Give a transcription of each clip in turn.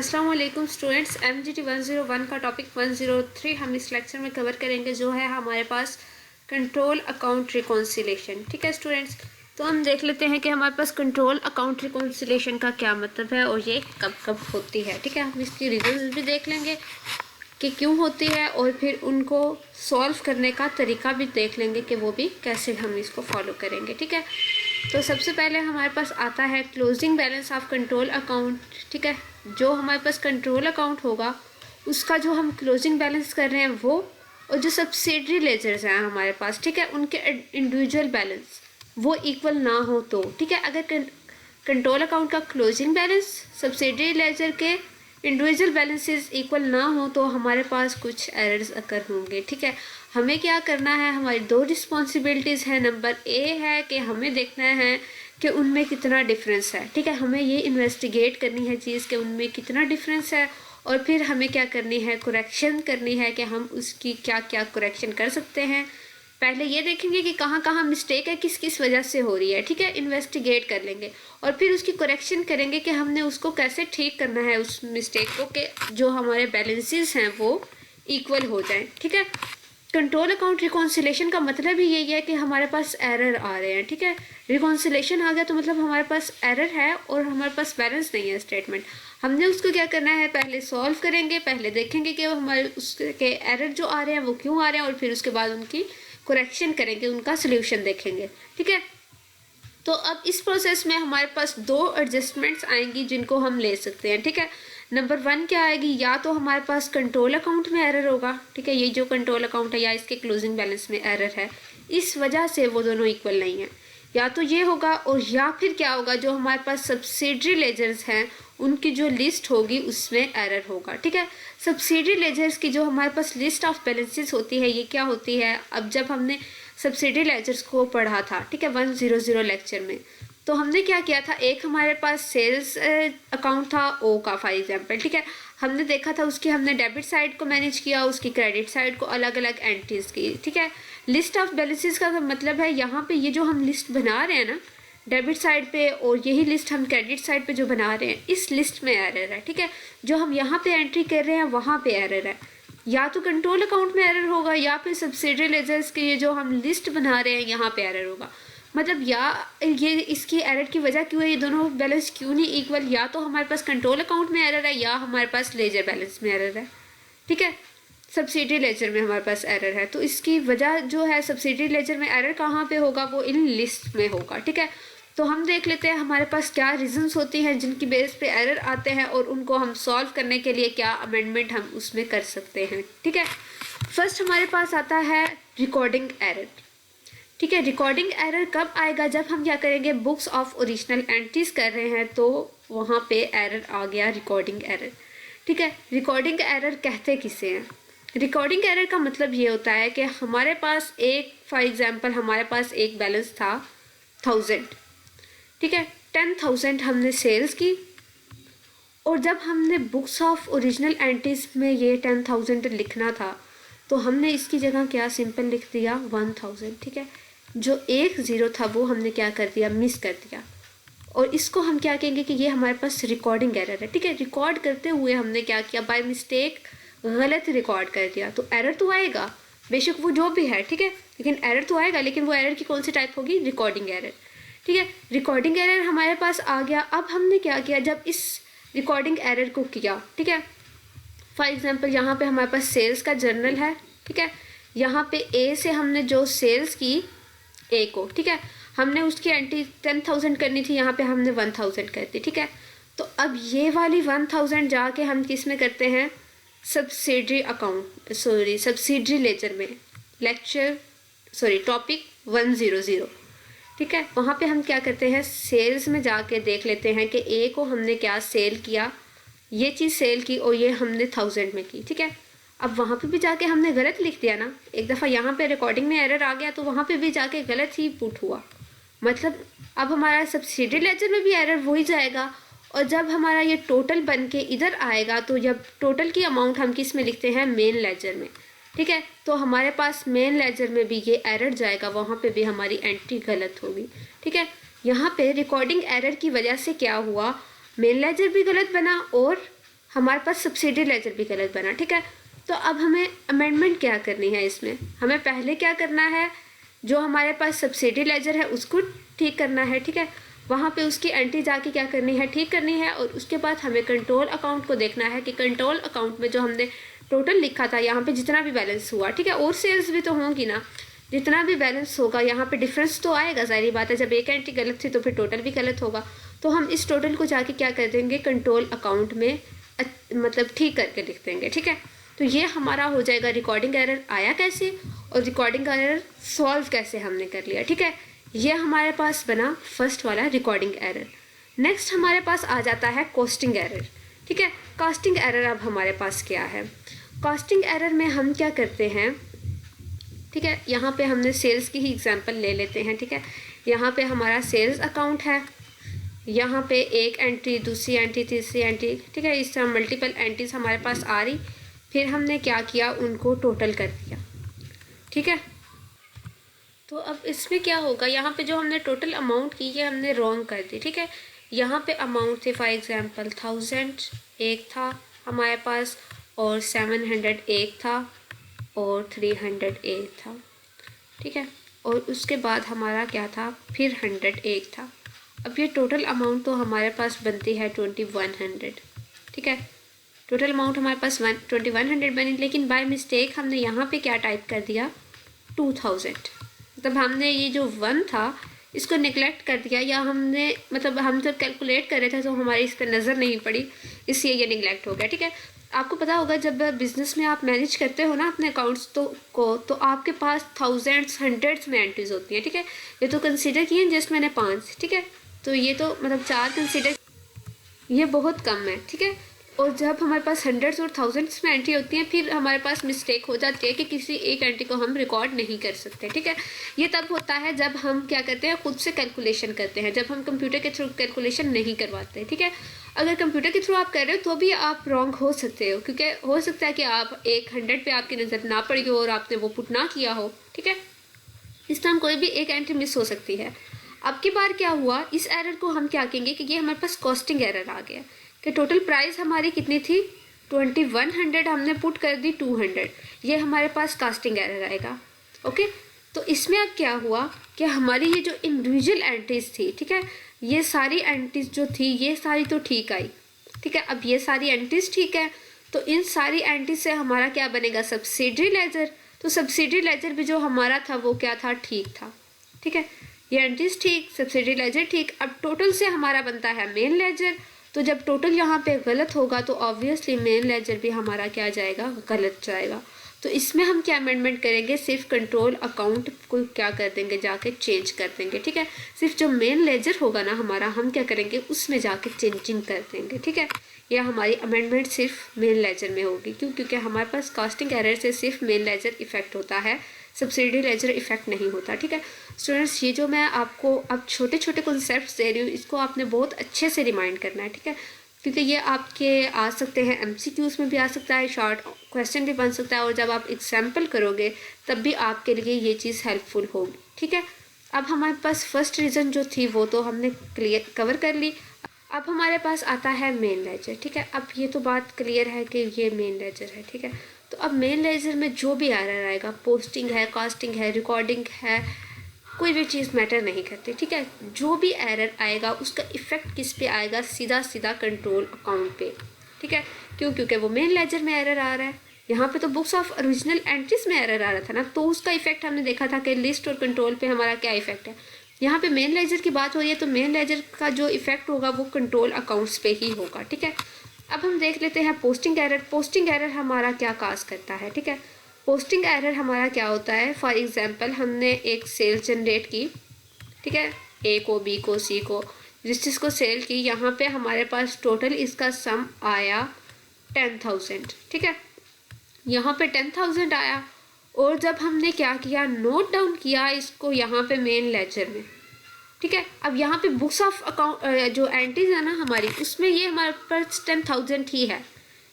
अस्सलाम वालेकुम students, MGT 101 का टॉपिक 103 हम इस लेक्चर में कवर करेंगे, जो है हमारे पास कंट्रोल अकाउंट रिकॉन्सिलेशन। ठीक है स्टूडेंट्स, तो हम देख लेते हैं कि हमारे पास कंट्रोल अकाउंट रिकॉन्सिलेशन का क्या मतलब है और ये कब कब होती है। ठीक है, हम इसकी रीजंस भी देख लेंगे कि क्यों होती है और फिर उनको सॉल्व करने का तरीका भी देख लेंगे कि वो भी कैसे हम इसको फॉलो करेंगे। ठीक है, तो सबसे पहले हमारे पास आता है closing balance of control account. ठीक है, जो हमारे पास कंट्रोल अकाउंट होगा उसका जो हम क्लोजिंग बैलेंस कर रहे हैं वो, और जो सब्सिडरी लेजर्स हैं हमारे पास, ठीक है, उनके इंडिविजुअल बैलेंस वो इक्वल ना हो तो, ठीक है, अगर कंट्रोल अकाउंट का क्लोजिंग बैलेंस सब्सिडरी लेजर के इंडिविजुअल बैलेंसेस इक्वल ना हो तो हमारे पास कुछ एरर्स अकर होंगे। ठीक है, हमें क्या करना है, हमारी दो रिस्पॉन्सिबिलिटीज़ हैं। नंबर ए है कि हमें देखना है कि उनमें कितना डिफरेंस है। ठीक है, हमें ये इन्वेस्टिगेट करनी है चीज़ कि उनमें कितना डिफरेंस है, और फिर हमें क्या करनी है, करेक्शन करनी है कि हम उसकी क्या क्या करेक्शन कर सकते हैं। पहले ये देखेंगे कि कहाँ कहाँ मिस्टेक है, किस किस वजह से हो रही है। ठीक है, इन्वेस्टिगेट कर लेंगे और फिर उसकी करेक्शन करेंगे कि हमने उसको कैसे ठीक करना है, उस मिस्टेक को, कि जो हमारे बैलेंसेस हैं वो इक्वल हो जाएं। ठीक है, कंट्रोल अकाउंट रिकॉन्सिलेशन का मतलब ही यही है कि हमारे पास एरर आ रहे हैं। ठीक है, रिकॉन्सिलेशन आ गया तो मतलब हमारे पास एरर है और हमारे पास बैलेंस नहीं है स्टेटमेंट। हमने उसको क्या करना है, पहले सॉल्व करेंगे, पहले देखेंगे कि हमारे उसके एरर जो आ रहे हैं वो क्यों आ रहे हैं, और फिर उसके बाद उनकी करेक्शन करेंगे, उनका सोल्यूशन देखेंगे। ठीक है, तो अब इस प्रोसेस में हमारे पास दो एडजस्टमेंट्स आएंगी जिनको हम ले सकते हैं। ठीक है, नंबर 1 क्या आएगी, या तो हमारे पास कंट्रोल अकाउंट में एरर होगा। ठीक है, ये जो कंट्रोल अकाउंट है या इसके क्लोजिंग बैलेंस में एरर है, इस वजह से वो दोनों इक्वल नहीं है, या तो ये होगा, और या फिर क्या होगा, जो हमारे पास सब्सिडरी लेजर्स हैं उनकी जो लिस्ट होगी उसमें एरर होगा। ठीक है, सब्सिडरी लेजर्स की जो हमारे पास लिस्ट ऑफ बैलेंसेस होती है, ये क्या होती है, अब जब हमने सब्सिडरी लेजर्स को पढ़ा था, ठीक है, 100 लेक्चर में, तो हमने क्या किया था, एक हमारे पास सेल्स अकाउंट था ओ का फॉर एग्जांपल। ठीक है, हमने देखा था उसकी, हमने डेबिट साइड को मैनेज किया, उसकी क्रेडिट साइड को अलग अलग एंट्रीज की। ठीक है, लिस्ट ऑफ बैलेंसेस का मतलब है यहाँ पे ये जो हम लिस्ट बना रहे हैं ना डेबिट साइड पे, और यही लिस्ट हम क्रेडिट साइड पे जो बना रहे हैं, इस लिस्ट में एरर है। ठीक है, जो हम यहाँ पे एंट्री कर रहे हैं वहाँ पे एरर है, या तो कंट्रोल अकाउंट में एरर होगा या फिर सब्सिडरी लेजर्स के ये जो हम लिस्ट बना रहे हैं यहाँ पे एरर होगा। मतलब या ये इसकी एरर की वजह क्यों है, ये दोनों बैलेंस क्यों नहीं इक्वल, या तो हमारे पास कंट्रोल अकाउंट में एरर है या हमारे पास लेजर बैलेंस में एरर है। ठीक है, सब्सिडरी लेजर में हमारे पास एरर है, तो इसकी वजह जो है सब्सिडरी लेजर में एरर कहाँ पे होगा, वो इन लिस्ट में होगा। ठीक है, तो हम देख लेते हैं हमारे पास क्या रीजंस होती हैं जिनकी बेस पे एरर आते हैं, और उनको हम सॉल्व करने के लिए क्या अमेंडमेंट हम उसमें कर सकते हैं। ठीक है, फर्स्ट हमारे पास आता है रिकॉर्डिंग एरर। ठीक है, रिकॉर्डिंग एरर कब आएगा, जब हम क्या करेंगे, बुक्स ऑफ ओरिजिनल एंट्रीज कर रहे हैं तो वहाँ पे एरर आ गया, रिकॉर्डिंग एरर। ठीक है, रिकॉर्डिंग एरर कहते किसे हैं, रिकॉर्डिंग एरर का मतलब ये होता है कि हमारे पास एक, फॉर एग्जांपल हमारे पास एक बैलेंस था 1000। ठीक है, 10,000 हमने सेल्स की, और जब हमने बुक्स ऑफ ओरिजिनल एंट्रीज में ये 10,000 लिखना था तो हमने इसकी जगह क्या सिंपल लिख दिया 1000। ठीक है, जो एक ज़ीरो था वो हमने क्या कर दिया, मिस कर दिया, और इसको हम क्या कहेंगे कि ये हमारे पास रिकॉर्डिंग एरर है। ठीक है, रिकॉर्ड करते हुए हमने क्या किया, बाय मिस्टेक गलत रिकॉर्ड कर दिया, तो एरर तो आएगा, बेशक वो जो भी है। ठीक है, लेकिन एरर तो आएगा, लेकिन वो एरर की कौन सी टाइप होगी, रिकॉर्डिंग एरर। ठीक है, रिकॉर्डिंग एरर हमारे पास आ गया। अब हमने क्या किया, जब इस रिकॉर्डिंग एरर को किया, ठीक है, फॉर एग्जांपल यहाँ पे हमारे पास सेल्स का जर्नल है। ठीक है, यहाँ पे ए से हमने जो सेल्स की ए को, ठीक है, हमने उसकी एंट्री 10,000 करनी थी, यहाँ पे हमने 1000 कर दी। ठीक है, तो अब ये वाली 1000 जाके हम किस में करते हैं, सब्सिडरी अकाउंट, सब्सिडरी लेजर में, टॉपिक 100। ठीक है, वहाँ पे हम क्या करते हैं, सेल्स में जाके देख लेते हैं कि ए को हमने क्या सेल किया, ये चीज़ सेल की, और ये हमने 1000 में की। ठीक है, अब वहाँ पे भी जाके हमने गलत लिख दिया ना, एक दफ़ा यहाँ पे रिकॉर्डिंग में एरर आ गया तो वहाँ पे भी जाके गलत ही पुट हुआ, मतलब अब हमारा सब्सिडरी लेजर में भी एरर वही जाएगा, और जब हमारा ये टोटल बन के इधर आएगा तो जब टोटल की अमाउंट हम किस में लिखते हैं, मेन लेजर में। ठीक है, तो हमारे पास मेन लेजर में भी ये एरर जाएगा, वहाँ पे भी हमारी एंट्री गलत होगी। ठीक है, यहाँ पे रिकॉर्डिंग एरर की वजह से क्या हुआ, मेन लेजर भी गलत बना और हमारे पास सब्सिडी लेजर भी गलत बना, ठीक है। तो अब हमें अमेंडमेंट क्या करनी है इसमें, हमें पहले क्या करना है, जो हमारे पास सब्सिडी लेजर है उसको ठीक करना है, ठीक है। वहाँ पे उसकी एंट्री जाके क्या करनी है, ठीक करनी है। और उसके बाद हमें कंट्रोल अकाउंट को देखना है कि कंट्रोल अकाउंट में जो हमने टोटल लिखा था यहाँ पे जितना भी बैलेंस हुआ, ठीक है, और सेल्स भी तो होंगी ना, जितना भी बैलेंस होगा यहाँ पे डिफरेंस तो आएगा, सारी बात है। जब एक एंट्री गलत थी तो फिर टोटल भी गलत होगा। तो हम इस टोटल को जाके क्या कर देंगे, कंट्रोल अकाउंट में मतलब ठीक करके लिख देंगे, ठीक है। तो ये हमारा हो जाएगा रिकॉर्डिंग एरर आया कैसे और रिकॉर्डिंग एरर सॉल्व कैसे हमने कर लिया, ठीक है। ये हमारे पास बना फर्स्ट वाला रिकॉर्डिंग एरर। नेक्स्ट हमारे पास आ जाता है कॉस्टिंग एरर, ठीक है। कॉस्टिंग एरर अब हमारे पास क्या है, कॉस्टिंग एरर में हम क्या करते हैं, ठीक है। यहाँ पे हमने सेल्स की ही एग्जांपल ले लेते हैं, ठीक है। यहाँ पे हमारा सेल्स अकाउंट है, यहाँ पे एक एंट्री, दूसरी एंट्री, तीसरी एंट्री, ठीक है। इस तरह मल्टीपल एंट्रीज हमारे पास आ रही। फिर हमने क्या किया, उनको टोटल कर दिया, ठीक है। तो अब इसमें क्या होगा, यहाँ पे जो हमने टोटल अमाउंट की ये हमने रॉन्ग कर दी, ठीक है। यहाँ पे अमाउंट थे फॉर एग्जांपल 1000 एक था हमारे पास, और 700 एक था, और 300 एक था, ठीक है। और उसके बाद हमारा क्या था, फिर 100 एक था। अब ये टोटल अमाउंट तो हमारे पास बनती है 2100, ठीक है। टोटल अमाउंट हमारे पास 2100 बनी, लेकिन बाय मिस्टेक हमने यहाँ पे क्या टाइप कर दिया, 2000। मतलब हमने ये जो 1 था इसको निगलेक्ट कर दिया, या हमने मतलब हम जब कैलकुलेट कर रहे थे तो हमारी इस पर नज़र नहीं पड़ी, इसलिए ये निगलेक्ट हो गया, ठीक है। आपको पता होगा जब बिज़नेस में आप मैनेज करते हो ना अपने अकाउंट्स तो आपके पास थाउजेंड्स हंड्रेड्स में एंट्रीज होती हैं, ठीक है। ये तो कंसीडर किए जस्ट मैंने 5, ठीक है। तो ये तो मतलब 4 कंसीडर, ये बहुत कम है, ठीक है। और जब हमारे पास हंड्रेड्स और थाउजेंड्स में एंट्री होती है फिर हमारे पास मिस्टेक हो जाती है कि किसी एक एंट्री को हम रिकॉर्ड नहीं कर सकते, ठीक है। ये तब होता है जब हम क्या करते हैं, खुद से कैलकुलेशन करते हैं, जब हम कंप्यूटर के थ्रू कैलकुलेशन नहीं करवाते, ठीक है। अगर कंप्यूटर के थ्रू आप कर रहे हो तो भी आप रॉन्ग हो सकते हो, क्योंकि हो सकता है कि आप 100 पे आपकी नज़र ना पड़ी हो और आपने वो पुट ना किया हो, ठीक है। इस टाइम कोई भी एक एंट्री मिस हो सकती है। अब की बार क्या हुआ, इस एरर को हम क्या कहेंगे कि ये हमारे पास कॉस्टिंग एरर आ गया, कि टोटल प्राइस हमारी कितनी थी 2100, हमने पुट कर दी 200, ये हमारे पास कास्टिंग एरर आएगा, ओके। तो इसमें अब क्या हुआ कि हमारी ये जो इंडिविजुअल एंट्रीज थी, ठीक है, ये सारी एंट्रीज जो थी ये सारी तो ठीक आई, ठीक है। अब ये सारी एंट्रीज ठीक है, तो इन सारी एंट्रीज से हमारा क्या बनेगा, सब्सिडरी लेजर। तो सब्सिडरी लेजर भी जो हमारा था वो क्या था, ठीक था, ठीक है। ये एंट्रीज ठीक, सब्सिडरी लेजर ठीक। अब टोटल से हमारा बनता है मेन लेजर। तो जब टोटल यहाँ पे गलत होगा तो ऑब्वियसली मेन लेजर भी हमारा क्या जाएगा, गलत जाएगा। तो इसमें हम क्या अमेंडमेंट करेंगे, सिर्फ कंट्रोल अकाउंट को क्या कर देंगे, जाके चेंज कर देंगे, ठीक है। सिर्फ जो मेन लेजर होगा ना हमारा, हम क्या करेंगे उसमें जाके चेंजिंग कर देंगे, ठीक है। यह हमारी अमेंडमेंट सिर्फ मेन लेजर में होगी, क्यों, क्योंकि हमारे पास कास्टिंग एरर से सिर्फ मेन लेजर इफेक्ट होता है, सब्सिडी लेजर इफेक्ट नहीं होता, ठीक है। स्टूडेंट्स, ये जो मैं आपको अब छोटे छोटे कॉन्सेप्ट्स दे रही हूँ इसको आपने बहुत अच्छे से रिमाइंड करना है, ठीक है, क्योंकि ये आपके आ सकते हैं MCQs में भी आ सकता है, शॉर्ट क्वेश्चन भी बन सकता है, और जब आप एग्जाम्पल करोगे तब भी आपके लिए ये चीज़ हेल्पफुल होगी, ठीक है। अब हमारे पास फर्स्ट रीज़न जो थी वो तो हमने कवर कर ली। अब हमारे पास आता है मेन लेजर, ठीक है। अब ये तो बात क्लियर है कि ये मेन लेजर है, ठीक है। तो अब मेन लेजर में जो भी एरर आएगा, पोस्टिंग है, कास्टिंग है, रिकॉर्डिंग है, कोई भी चीज़ मैटर नहीं करती, ठीक है। जो भी एरर आएगा उसका इफेक्ट किस पे आएगा, सीधा सीधा कंट्रोल अकाउंट पे, ठीक है। क्यों, क्योंकि वो मेन लेजर में एरर आ रहा है। यहाँ पे तो बुक्स ऑफ ओरिजिनल एंट्रीज में एरर आ रहा था ना, तो उसका इफेक्ट हमने देखा था कि लिस्ट और कंट्रोल पे हमारा क्या इफेक्ट है। यहाँ पे मेन लेजर की बात हो रही है तो मेन लेजर का जो इफेक्ट होगा वो कंट्रोल अकाउंट्स पे ही होगा, ठीक है। अब हम देख लेते हैं पोस्टिंग एरर। पोस्टिंग एरर हमारा क्या काज करता है, ठीक है। पोस्टिंग एरर हमारा क्या होता है, फॉर एग्जांपल हमने एक सेल जनरेट की, ठीक है, A को, B को, C को, जिस चीज़ को सेल की, यहाँ पे हमारे पास टोटल इसका सम आया 10,000, ठीक है। यहाँ पे 10,000 आया, और जब हमने क्या किया, नोट डाउन किया इसको यहाँ पे मेन लेजर में, ठीक है। अब यहाँ पे बुक्स ऑफ अकाउंट जो एंट्रीज है ना हमारी, उसमें ये हमारे पास 10,000 ही है,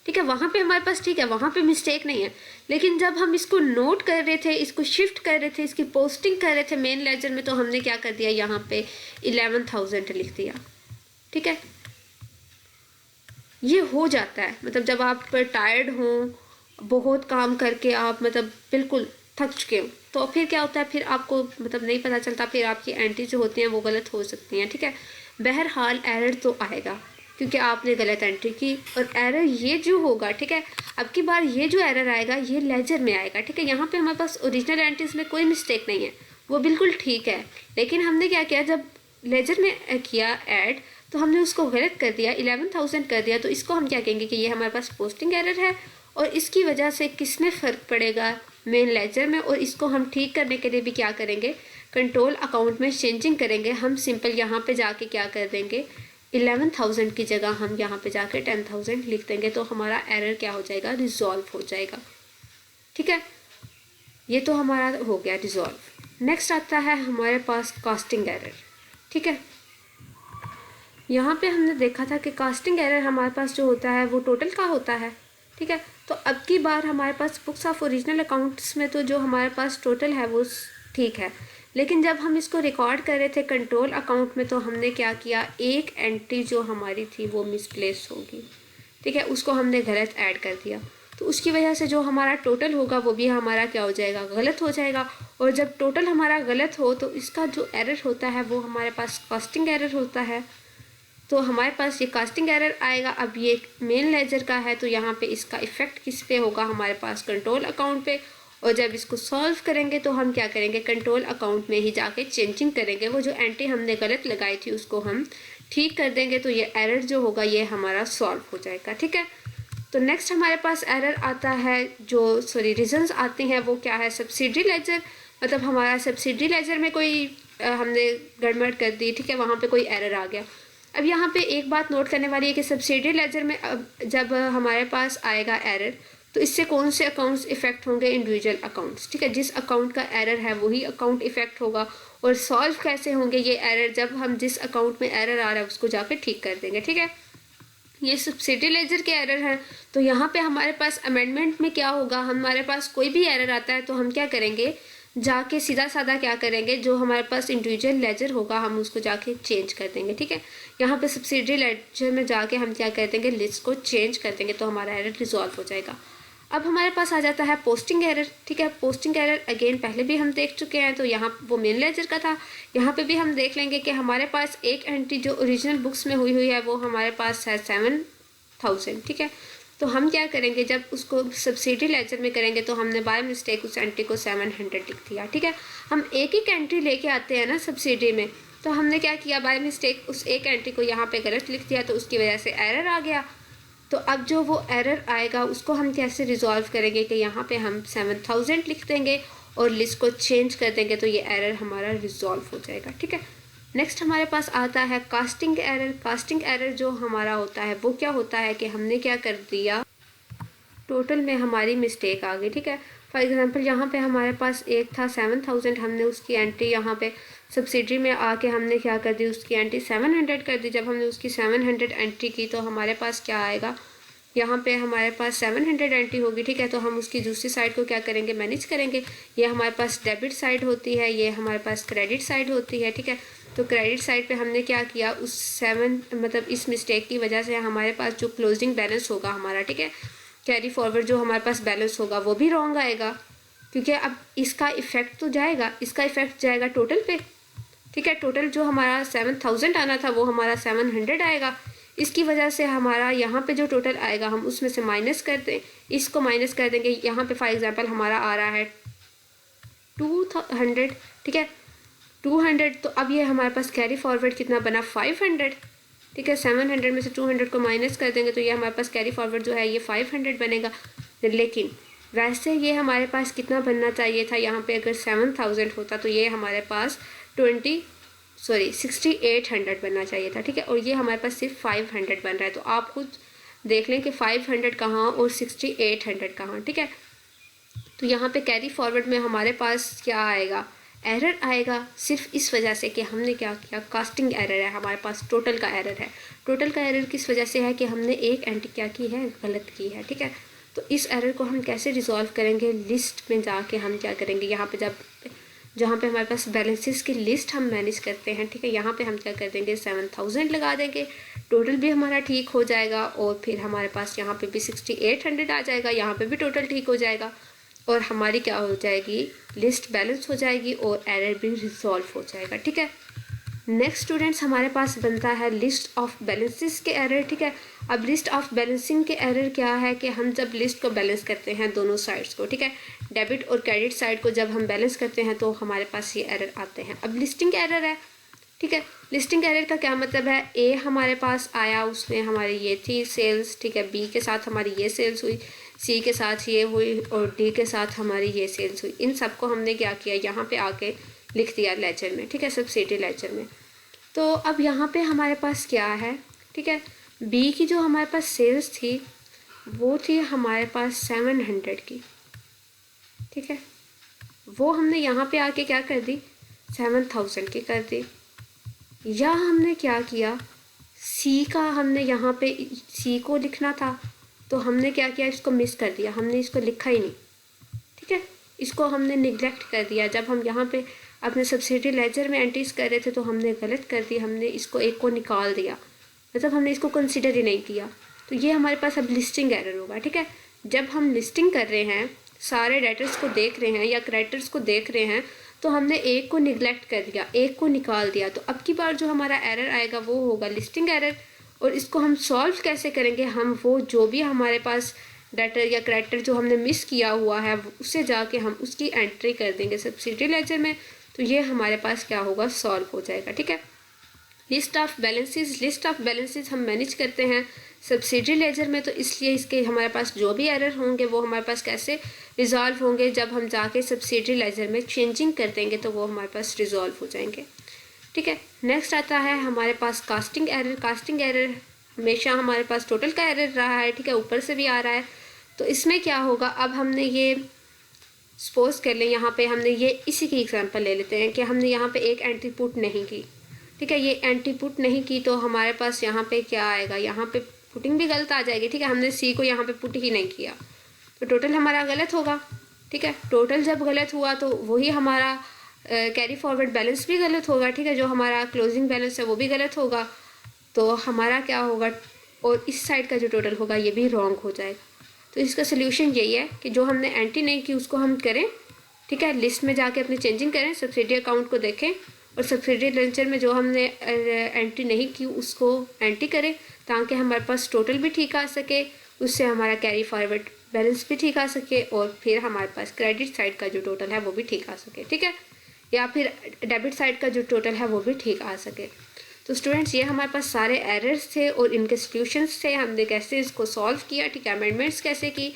ठीक है। वहाँ पे हमारे पास ठीक है, वहाँ पे मिस्टेक नहीं है, लेकिन जब हम इसको नोट कर रहे थे, इसको शिफ्ट कर रहे थे, इसकी पोस्टिंग कर रहे थे मेन लेजर में, तो हमने क्या कर दिया, यहाँ पे 11,000 लिख दिया, ठीक है। ये हो जाता है, मतलब जब आप टायर्ड हों, बहुत काम करके आप मतलब बिल्कुल थक चुके हो, तो फिर क्या होता है, फिर आपको मतलब नहीं पता चलता, फिर आपकी एंट्री जो होती हैं वो गलत हो सकती हैं, ठीक है। बहरहाल एरर तो आएगा क्योंकि आपने गलत एंट्री की, और एरर ये जो होगा, ठीक है, अब की बार ये जो एरर आएगा ये लेजर में आएगा, ठीक है। यहाँ पे हमारे पास ओरिजिनल एंट्रीज में कोई मिस्टेक नहीं है, वो बिल्कुल ठीक है, लेकिन हमने क्या किया, जब लेजर में किया ऐड तो हमने उसको गलत कर दिया, 11,000 कर दिया, तो इसको हम क्या कहेंगे कि ये हमारे पास पोस्टिंग एरर है, और इसकी वजह से किस में फ़र्क पड़ेगा, मेन लेजर में। और इसको हम ठीक करने के लिए भी क्या करेंगे, कंट्रोल अकाउंट में चेंजिंग करेंगे। हम सिंपल यहाँ पे जाके क्या कर देंगे, 11,000 की जगह हम यहाँ पे जाके 10,000 लिख देंगे, तो हमारा एरर क्या हो जाएगा, रिजॉल्व हो जाएगा, ठीक है। ये तो हमारा हो गया रिजॉल्व। नेक्स्ट आता है हमारे पास कास्टिंग एरर, ठीक है। यहाँ पे हमने देखा था कि कास्टिंग एरर हमारे पास जो होता है वो टोटल का होता है, ठीक है। तो अब की बार हमारे पास बुक्स ऑफ ओरिजिनल अकाउंट्स में तो जो हमारे पास टोटल है वो ठीक है, लेकिन जब हम इसको रिकॉर्ड कर रहे थे कंट्रोल अकाउंट में तो हमने क्या किया, एक एंट्री जो हमारी थी वो मिसप्लेस होगी, ठीक है, उसको हमने गलत ऐड कर दिया, तो उसकी वजह से जो हमारा टोटल होगा वो भी हमारा क्या हो जाएगा, गलत हो जाएगा। और जब टोटल हमारा गलत हो तो इसका जो एरर होता है वो हमारे पास कास्टिंग एरर होता है, तो हमारे पास ये कास्टिंग एरर आएगा। अब ये मेन लेजर का है तो यहाँ पे इसका इफेक्ट किस पे होगा, हमारे पास कंट्रोल अकाउंट पे, और जब इसको सॉल्व करेंगे तो हम क्या करेंगे, कंट्रोल अकाउंट में ही जाके चेंजिंग करेंगे, वो जो एंट्री हमने गलत लगाई थी उसको हम ठीक कर देंगे, तो ये एरर जो होगा ये हमारा सॉल्व हो जाएगा, ठीक है। तो नेक्स्ट हमारे पास एरर आता है, जो रीजन्स आते हैं वो क्या है, सब्सिडरी लेजर, मतलब हमारा सब्सिडरी लेजर में कोई हमने गड़बड़ कर दी, ठीक है, वहाँ पे कोई एरर आ गया। अब यहाँ पे एक बात नोट करने वाली है कि सब्सिडरी लेजर में अब जब हमारे पास आएगा एरर तो इससे कौन से अकाउंट्स इफेक्ट होंगे, इंडिविजुअल अकाउंट्स, ठीक है। जिस अकाउंट का एरर है वही अकाउंट इफेक्ट होगा। और सॉल्व कैसे होंगे ये एरर, जब हम जिस अकाउंट में एरर आ रहा है उसको जाकर ठीक कर देंगे, ठीक है। ये सब्सिडरी लेजर के एरर हैं, तो यहाँ पे हमारे पास अमेंडमेंट में क्या होगा, हमारे पास कोई भी एरर आता है तो हम क्या करेंगे, जाके सीधा साधा क्या करेंगे, जो हमारे पास इंडिविजुअल लेजर होगा हम उसको जाके चेंज कर देंगे, ठीक है। यहाँ पे सब्सिडरी लेजर में जाके हम क्या कर देंगे, लिस्ट को चेंज कर देंगे, तो हमारा एरर रिजॉल्व हो जाएगा। अब हमारे पास आ जाता है पोस्टिंग एरर, ठीक है। पोस्टिंग एरर अगेन पहले भी हम देख चुके हैं, तो यहाँ वो मेन लेजर का था, यहाँ पे भी हम देख लेंगे कि हमारे पास एक एंट्री जो ओरिजिनल बुक्स में हुई है वो हमारे पास है 7,000, ठीक है। तो हम क्या करेंगे, जब उसको सब्सिडरी लेजर में करेंगे तो हमने बाय मिस्टेक उस एंट्री को 700 लिख दिया, ठीक है। हम एक ही एंट्री लेके आते हैं ना सब्सिडरी में, तो हमने क्या किया, बाय मिस्टेक उस एक एंट्री को यहाँ पे गलत लिख दिया, तो उसकी वजह से एरर आ गया। तो अब जो वो एरर आएगा उसको हम कैसे रिजॉल्व करेंगे कि यहाँ पे हम 7,000 लिख देंगे और लिस्ट को चेंज कर देंगे, तो ये एरर हमारा रिजॉल्व हो जाएगा, ठीक है। नेक्स्ट हमारे पास आता है कास्टिंग एरर। कास्टिंग एरर जो हमारा होता है वो क्या होता है कि हमने क्या कर दिया, टोटल में हमारी मिस्टेक आ गई, ठीक है। फॉर एग्जांपल यहाँ पे हमारे पास एक था 7,000, हमने उसकी एंट्री यहाँ पे सब्सिडरी में आके हमने क्या कर दी, उसकी एंट्री 700 कर दी। जब हमने उसकी 700 एंट्री की तो हमारे पास क्या आएगा, यहाँ पे हमारे पास 700 एंट्री होगी, ठीक है। तो हम उसकी दूसरी साइड को क्या करेंगे, मैनेज करेंगे। ये हमारे पास डेबिट साइड होती है, ये हमारे पास क्रेडिट साइड होती है, ठीक है। तो क्रेडिट साइड पे हमने क्या किया, उस 7 मतलब इस मिस्टेक की वजह से हमारे पास जो क्लोजिंग बैलेंस होगा हमारा, ठीक है, कैरी फॉरवर्ड जो हमारे पास बैलेंस होगा वो भी रॉन्ग आएगा, क्योंकि अब इसका इफेक्ट तो जाएगा, इसका इफेक्ट जाएगा टोटल पे, ठीक है। टोटल जो हमारा 7,000 आना था वो हमारा 700 आएगा। इसकी वजह से हमारा यहाँ पे जो टोटल आएगा हम उसमें से माइनस कर दें, इसको माइनस कर देंगे। यहाँ पे फॉर एग्जांपल हमारा आ रहा है 200, ठीक है, 200। तो अब ये हमारे पास कैरी फॉरवर्ड कितना बना, 500, ठीक है। 700 में से 200 को माइनस कर देंगे तो ये हमारे पास कैरी फॉरवर्ड जो है ये 500 बनेगा। लेकिन वैसे ये हमारे पास कितना बनना चाहिए था, यहाँ पे अगर 7,000 होता तो ये हमारे पास 6,800 बनना चाहिए था, ठीक है। और ये हमारे पास सिर्फ 500 बन रहा है, तो आप खुद देख लें कि 500 कहाँ और 6,800 कहाँ, ठीक है। तो यहाँ पे कैरी फॉरवर्ड में हमारे पास क्या आएगा, एरर आएगा, सिर्फ इस वजह से कि हमने क्या किया, कास्टिंग एरर है, हमारे पास टोटल का एरर है। टोटल का एरर किस वजह से है कि हमने एक एंट्री क्या की है, गलत की है, ठीक है। तो इस एरर को हम कैसे रिजॉल्व करेंगे, लिस्ट में जाके हम क्या करेंगे, यहाँ पे जहाँ पे हमारे पास बैलेंसेस की लिस्ट हम मैनेज करते हैं, ठीक है, यहाँ पे हम क्या कर देंगे, 7,000 लगा देंगे, टोटल भी हमारा ठीक हो जाएगा और फिर हमारे पास यहाँ पे भी 6800 आ जाएगा, यहाँ पे भी टोटल ठीक हो जाएगा और हमारी क्या हो जाएगी, लिस्ट बैलेंस हो जाएगी और एरर भी रिजॉल्व हो जाएगा। ठीक है, नेक्स्ट स्टूडेंट्स हमारे पास बनता है लिस्ट ऑफ बैलेंसेस के एरर। ठीक है, अब लिस्ट ऑफ बैलेंसिंग के एरर क्या है कि हम जब लिस्ट को बैलेंस करते हैं दोनों साइड्स को, ठीक है, डेबिट और क्रेडिट साइड को जब हम बैलेंस करते हैं तो हमारे पास ये एरर आते हैं। अब लिस्टिंग एरर है, ठीक है, लिस्टिंग एरर का क्या मतलब है, ए हमारे पास आया, उसमें हमारी ये थी सेल्स, ठीक है, बी के साथ हमारी ये सेल्स हुई, सी के साथ ये हुई और डी के साथ हमारी ये सेल्स हुई। इन सबको हमने क्या किया, यहाँ पे आके लिख दिया लेजर में, ठीक है, सब्सिडी लेजर में। तो अब यहाँ पे हमारे पास क्या है, ठीक है, बी की जो हमारे पास सेल्स थी वो थी हमारे पास 700 की, ठीक है, वो हमने यहाँ पे आके क्या कर दी, 7000 की कर दी। या हमने क्या किया, सी का हमने यहाँ पे सी को लिखना था तो हमने क्या किया, इसको मिस कर दिया, हमने इसको लिखा ही नहीं, ठीक है, इसको हमने निगलेक्ट कर दिया। जब हम यहाँ पे अपने सब्सिडी लेजर में एंट्रीज कर रहे थे तो हमने गलत कर दी, हमने इसको एक को निकाल दिया, मतलब हमने इसको कंसिडर ही नहीं किया। तो ये हमारे पास अब लिस्टिंग एरर होगा। ठीक है, जब हम लिस्टिंग कर रहे हैं, सारे डेटर्स को देख रहे हैं या क्रेडिटर्स को देख रहे हैं, तो हमने एक को निगलेक्ट कर दिया, एक को निकाल दिया, तो अब की बार जो हमारा एरर आएगा वो होगा लिस्टिंग एरर। और इसको हम सॉल्व कैसे करेंगे, हम वो जो भी हमारे पास डेटर या क्रेडिटर जो हमने मिस किया हुआ है उससे जाके हम उसकी एंट्री कर देंगे सब्सिडी लेजर में, तो ये हमारे पास क्या होगा, सॉल्व हो जाएगा। ठीक है, लिस्ट ऑफ बैलेंसेस हम मैनेज करते हैं सब्सिडी लेजर में, तो इसलिए इसके हमारे पास जो भी एरर होंगे वो हमारे पास कैसे रिजॉल्व होंगे, जब हम जाके सब्सिडी लेजर में चेंजिंग कर देंगे तो वो हमारे पास रिजॉल्व हो जाएंगे। ठीक है, नेक्स्ट आता है हमारे पास कास्टिंग एरर। कास्टिंग एरर हमेशा हमारे पास टोटल का एरर रहा है, ठीक है, ऊपर से भी आ रहा है। तो इसमें क्या होगा, अब हमने ये सपोज कर लें, यहाँ पे हमने ये इसी की एग्जांपल ले लेते हैं कि हमने यहाँ पे एक एंट्री पुट नहीं की, ठीक है, ये एंट्री पुट नहीं की तो हमारे पास यहाँ पे क्या आएगा, यहाँ पे पुटिंग भी गलत आ जाएगी। ठीक है, हमने सी को यहाँ पे पुट ही नहीं किया तो टोटल हमारा गलत होगा। ठीक है, टोटल जब गलत हुआ तो वही हमारा कैरी फॉरवर्ड बैलेंस भी गलत होगा। ठीक है, जो हमारा क्लोजिंग बैलेंस है वो भी गलत होगा, तो हमारा क्या होगा, और इस साइड का जो टोटल होगा ये भी रॉन्ग हो जाएगा। तो इसका सोल्यूशन यही है कि जो हमने एंट्री नहीं की उसको हम करें, ठीक है, लिस्ट में जाके अपनी चेंजिंग करें, सब्सिडी अकाउंट को देखें और सब्सिडी लेजर में जो हमने एंट्री नहीं की उसको एंट्री करें, ताकि हमारे पास टोटल भी ठीक आ सके, उससे हमारा कैरी फॉरवर्ड बैलेंस भी ठीक आ सके और फिर हमारे पास क्रेडिट साइड का जो टोटल है वो भी ठीक आ सके। ठीक है, या फिर डेबिट साइड का जो टोटल है वो भी ठीक आ सके। तो स्टूडेंट्स, ये हमारे पास सारे एरर्स थे और इनके सॉल्यूशंस थे, हमने कैसे इसको सॉल्व किया, ठीक है, अमेंडमेंट्स कैसे की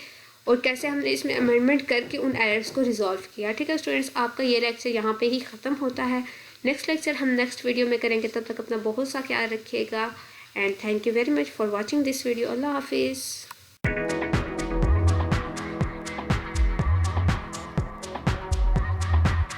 और कैसे हमने इसमें अमेंडमेंट करके उन एरर्स को रिजॉल्व किया। ठीक है स्टूडेंट्स, आपका ये लेक्चर यहाँ पे ही ख़त्म होता है। नेक्स्ट लेक्चर हम नेक्स्ट वीडियो में करेंगे, तब तक अपना बहुत सा ख्याल रखिएगा and thank you very much for watching this video. अल्लाह हाफिज़।